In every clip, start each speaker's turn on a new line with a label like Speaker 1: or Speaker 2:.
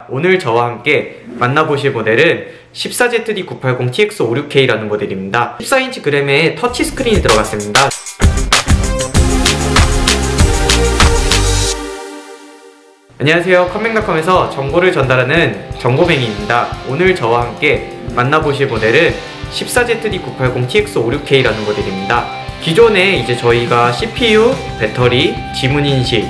Speaker 1: 오늘 저와 함께 만나보실 모델은 14ZD980TX56K라는 모델입니다. 14인치 그램에 터치 스크린이 들어갔습니다. 안녕하세요, 컴맹닷컴에서 정보를 전달하는 정보맹이입니다. 오늘 저와 함께 만나보실 모델은 14ZD980TX56K라는 모델입니다. 기존에 이제 저희가 CPU, 배터리, 지문인식,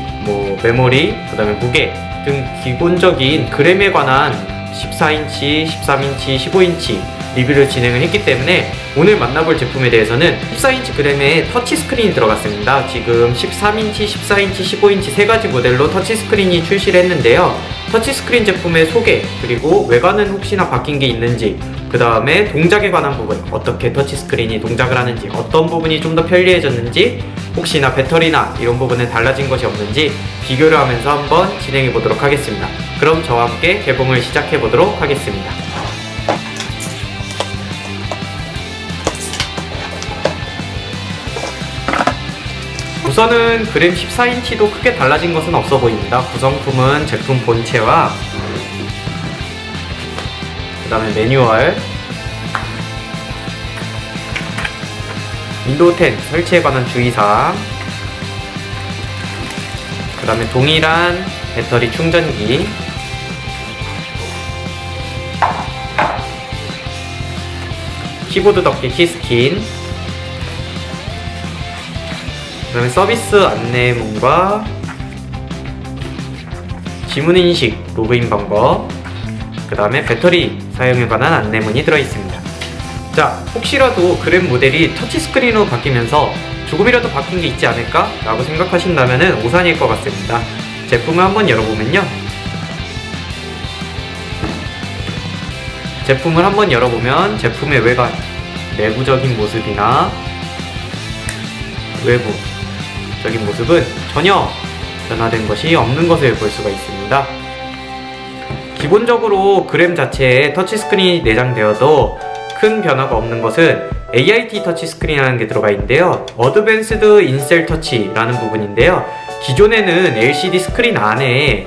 Speaker 1: 메모리, 그 다음에 무게 등 기본적인 그램에 관한 14인치, 13인치, 15인치 리뷰를 진행을 했기 때문에 오늘 만나볼 제품에 대해서는 14인치 그램에 터치 스크린이 들어갔습니다. 지금 13인치, 14인치, 15인치 세 가지 모델로 터치 스크린이 출시를 했는데요. 터치 스크린 제품의 소개, 그리고 외관은 혹시나 바뀐 게 있는지, 그 다음에 동작에 관한 부분, 어떻게 터치 스크린이 동작을 하는지, 어떤 부분이 좀 더 편리해졌는지, 혹시나 배터리나 이런 부분은 달라진 것이 없는지 비교를 하면서 한번 진행해 보도록 하겠습니다. 그럼 저와 함께 개봉을 시작해 보도록 하겠습니다. 우선은 그램 14인치도 크게 달라진 것은 없어 보입니다. 구성품은 제품 본체와 그 다음에 매뉴얼, 윈도우 10 설치에 관한 주의사항, 그 다음에 동일한 배터리 충전기, 키보드 덮개 키스킨, 그 다음에 서비스 안내문과 지문인식 로그인 방법, 그 다음에 배터리 사용에 관한 안내문이 들어있습니다. 자, 혹시라도 그램 모델이 터치스크린으로 바뀌면서 조금이라도 바뀐 게 있지 않을까? 라고 생각하신다면 오산일 것 같습니다. 제품을 한번 열어보면요, 제품을 한번 열어보면 제품의 외관, 내부적인 모습이나 외부적인 모습은 전혀 변화된 것이 없는 것을 볼 수가 있습니다. 기본적으로 그램 자체에 터치스크린이 내장되어도 큰 변화가 없는 것은 AIT 터치스크린이라는 게 들어가 있는데요. 어드밴스드 인셀 터치라는 부분인데요. 기존에는 LCD 스크린 안에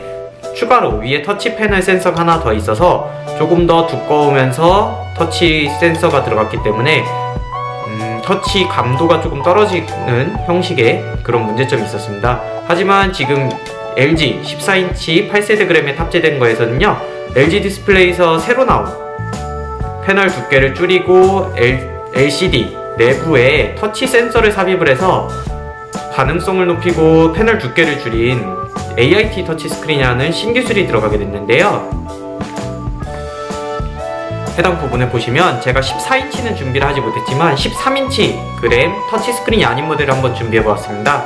Speaker 1: 추가로 위에 터치 패널 센서가 하나 더 있어서 조금 더 두꺼우면서 터치 센서가 들어갔기 때문에 터치 감도가 조금 떨어지는 형식의 그런 문제점이 있었습니다. 하지만 지금 LG 14인치 8세대 그램에 탑재된 거에서는요, LG 디스플레이에서 새로 나온 패널 두께를 줄이고 LCD 내부에 터치 센서를 삽입을 해서 가능성을 높이고 패널 두께를 줄인 AIT 터치 스크린이라는 신기술이 들어가게 됐는데요. 해당 부분을 보시면 제가 14인치는 준비를 하지 못했지만 13인치 그램 터치 스크린이 아닌 모델을 한번 준비해 보았습니다.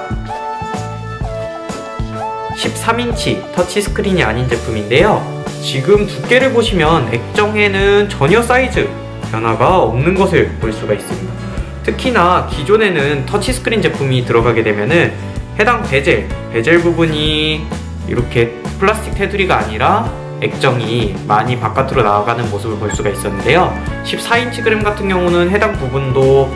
Speaker 1: 13인치 터치 스크린이 아닌 제품인데요. 지금 두께를 보시면 액정에는 전혀 사이즈 변화가 없는 것을 볼 수가 있습니다. 특히나 기존에는 터치스크린 제품이 들어가게 되면은 해당 베젤 부분이 이렇게 플라스틱 테두리가 아니라 액정이 많이 바깥으로 나가는 모습을 볼 수가 있었는데요. 14인치 그램 같은 경우는 해당 부분도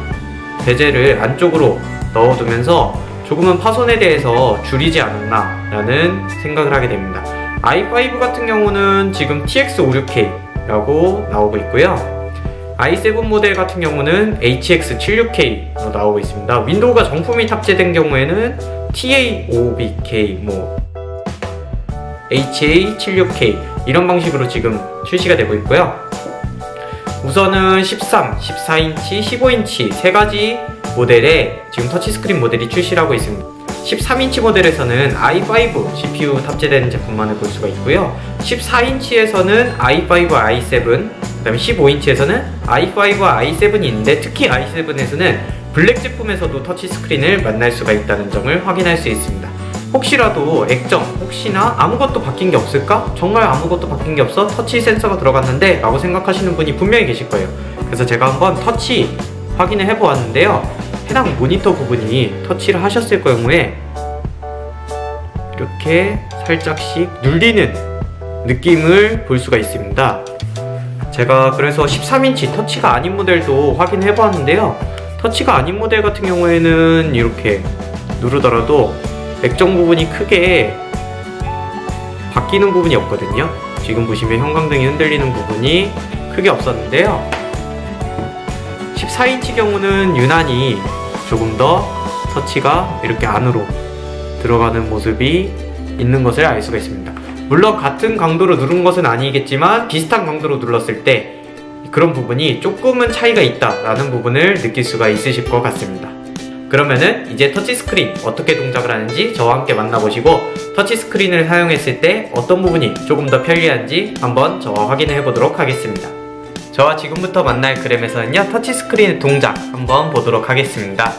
Speaker 1: 베젤을 안쪽으로 넣어두면서 조금은 파손에 대해서 줄이지 않았나 라는 생각을 하게 됩니다. i5 같은 경우는 지금 TX56K라고 나오고 있고요. i7 모델 같은 경우는 HX76K로 나오고 있습니다. 윈도우가 정품이 탑재된 경우에는 TA5BK, HA76K 이런 방식으로 지금 출시가 되고 있고요. 우선은 13, 14인치, 15인치 세 가지 모델에 지금 터치스크린 모델이 출시를 하고 있습니다. 13인치 모델에서는 i5 CPU 탑재된 제품만을 볼 수가 있고요. 14인치에서는 i5, i7, 그 다음에 15인치에서는 i5, i7이 있는데 특히 i7에서는 블랙 제품에서도 터치스크린을 만날 수가 있다는 점을 확인할 수 있습니다. 혹시라도 액정, 혹시나 아무것도 바뀐 게 없을까? 정말 아무것도 바뀐 게 없어? 터치 센서가 들어갔는데? 라고 생각하시는 분이 분명히 계실 거예요. 그래서 제가 한번 터치 확인을 해보았는데요. 해당 모니터 부분이 터치를 하셨을 경우에 이렇게 살짝씩 눌리는 느낌을 볼 수가 있습니다. 제가 그래서 13인치 터치가 아닌 모델도 확인해 보았는데요. 터치가 아닌 모델 같은 경우에는 이렇게 누르더라도 액정 부분이 크게 바뀌는 부분이 없거든요. 지금 보시면 형광등이 흔들리는 부분이 크게 없었는데요. 14인치 경우는 유난히 조금 더 터치가 이렇게 안으로 들어가는 모습이 있는 것을 알 수가 있습니다. 물론 같은 강도로 누른 것은 아니겠지만 비슷한 강도로 눌렀을 때 그런 부분이 조금은 차이가 있다라는 부분을 느낄 수가 있으실 것 같습니다. 그러면은 이제 터치스크린 어떻게 동작을 하는지 저와 함께 만나보시고 터치스크린을 사용했을 때 어떤 부분이 조금 더 편리한지 한번 저와 확인해 보도록 하겠습니다. 저와 지금부터 만날 그램에서는요, 터치스크린 동작 한번 보도록 하겠습니다.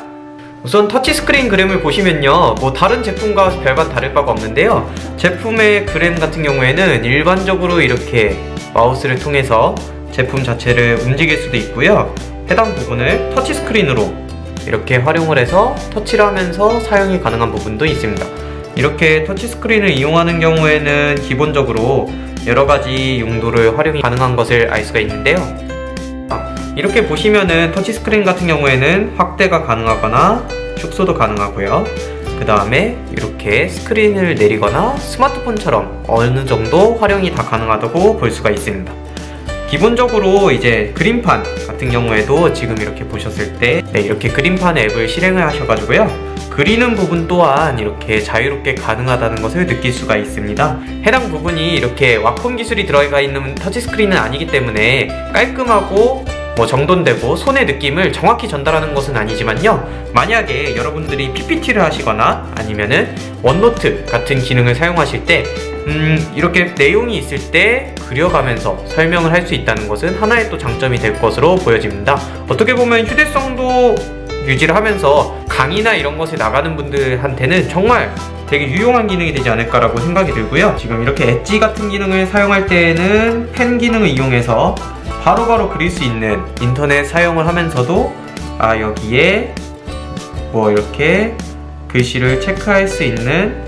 Speaker 1: 우선 터치스크린 그램을 보시면요, 뭐 다른 제품과 별반 다를 바가 없는데요, 제품의 그램 같은 경우에는 일반적으로 이렇게 마우스를 통해서 제품 자체를 움직일 수도 있고요, 해당 부분을 터치스크린으로 이렇게 활용을 해서 터치를 하면서 사용이 가능한 부분도 있습니다. 이렇게 터치스크린을 이용하는 경우에는 기본적으로 여러가지 용도를 활용이 가능한 것을 알 수가 있는데요, 이렇게 보시면은 터치스크린 같은 경우에는 확대가 가능하거나 축소도 가능하고요, 그 다음에 이렇게 스크린을 내리거나 스마트폰처럼 어느 정도 활용이 다 가능하다고 볼 수가 있습니다. 기본적으로 이제 그림판 같은 경우에도 지금 이렇게 보셨을 때 이렇게 그림판 앱을 실행을 하셔가지고요, 그리는 부분 또한 이렇게 자유롭게 가능하다는 것을 느낄 수가 있습니다. 해당 부분이 이렇게 와콤 기술이 들어가 있는 터치스크린은 아니기 때문에 깔끔하고 뭐 정돈되고 손의 느낌을 정확히 전달하는 것은 아니지만요, 만약에 여러분들이 PPT를 하시거나 아니면은 원노트 같은 기능을 사용하실 때 이렇게 내용이 있을 때 그려가면서 설명을 할 수 있다는 것은 하나의 또 장점이 될 것으로 보여집니다. 어떻게 보면 휴대성도 유지를 하면서 강의나 이런 것에 나가는 분들한테는 정말 되게 유용한 기능이 되지 않을까라고 생각이 들고요, 지금 이렇게 엣지 같은 기능을 사용할 때에는 펜 기능을 이용해서 바로바로 그릴 수 있는 인터넷 사용을 하면서도 여기에 뭐 이렇게 글씨를 체크할 수 있는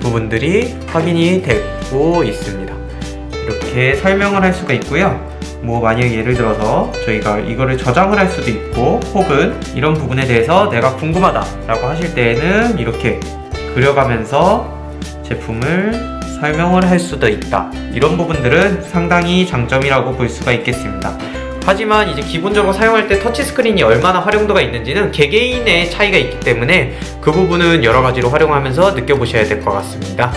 Speaker 1: 부분들이 확인이 되고 있습니다. 이렇게 설명을 할 수가 있고요, 뭐 만약 예를 들어서 저희가 이거를 저장을 할 수도 있고, 혹은 이런 부분에 대해서 내가 궁금하다 라고 하실 때에는 이렇게 그려가면서 제품을 설명을 할 수도 있다. 이런 부분들은 상당히 장점이라고 볼 수가 있겠습니다. 하지만 이제 기본적으로 사용할 때 터치스크린이 얼마나 활용도가 있는지는 개개인의 차이가 있기 때문에 그 부분은 여러가지로 활용하면서 느껴보셔야 될 것 같습니다.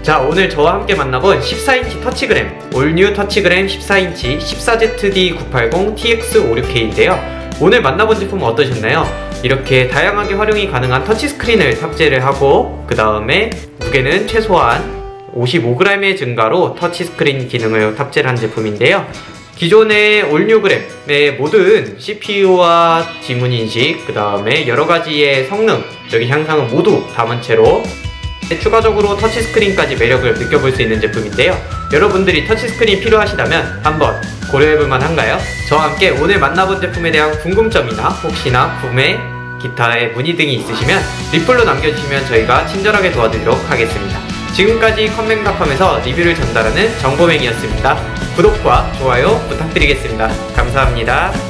Speaker 1: 자, 오늘 저와 함께 만나본 14인치 터치그램, 올뉴 터치그램 14인치 14ZD980TX56K인데요 오늘 만나본 제품은 어떠셨나요? 이렇게 다양하게 활용이 가능한 터치스크린을 탑재를 하고, 그 다음에 무게는 최소한 55g의 증가로 터치스크린 기능을 탑재한 제품인데요, 기존의 올뉴그램의 모든 CPU와 지문인식, 그 다음에 여러가지의 성능적인 향상을 모두 담은 채로 추가적으로 터치스크린까지 매력을 느껴볼 수 있는 제품인데요, 여러분들이 터치스크린이 필요하시다면 한번 고려해볼 만한가요? 저와 함께 오늘 만나본 제품에 대한 궁금점이나 혹시나 구매, 기타의 문의 등이 있으시면 리플로 남겨주시면 저희가 친절하게 도와드리도록 하겠습니다. 지금까지 컴맹닷컴에서 리뷰를 전달하는 정보맹이었습니다. 구독과 좋아요 부탁드리겠습니다. 감사합니다.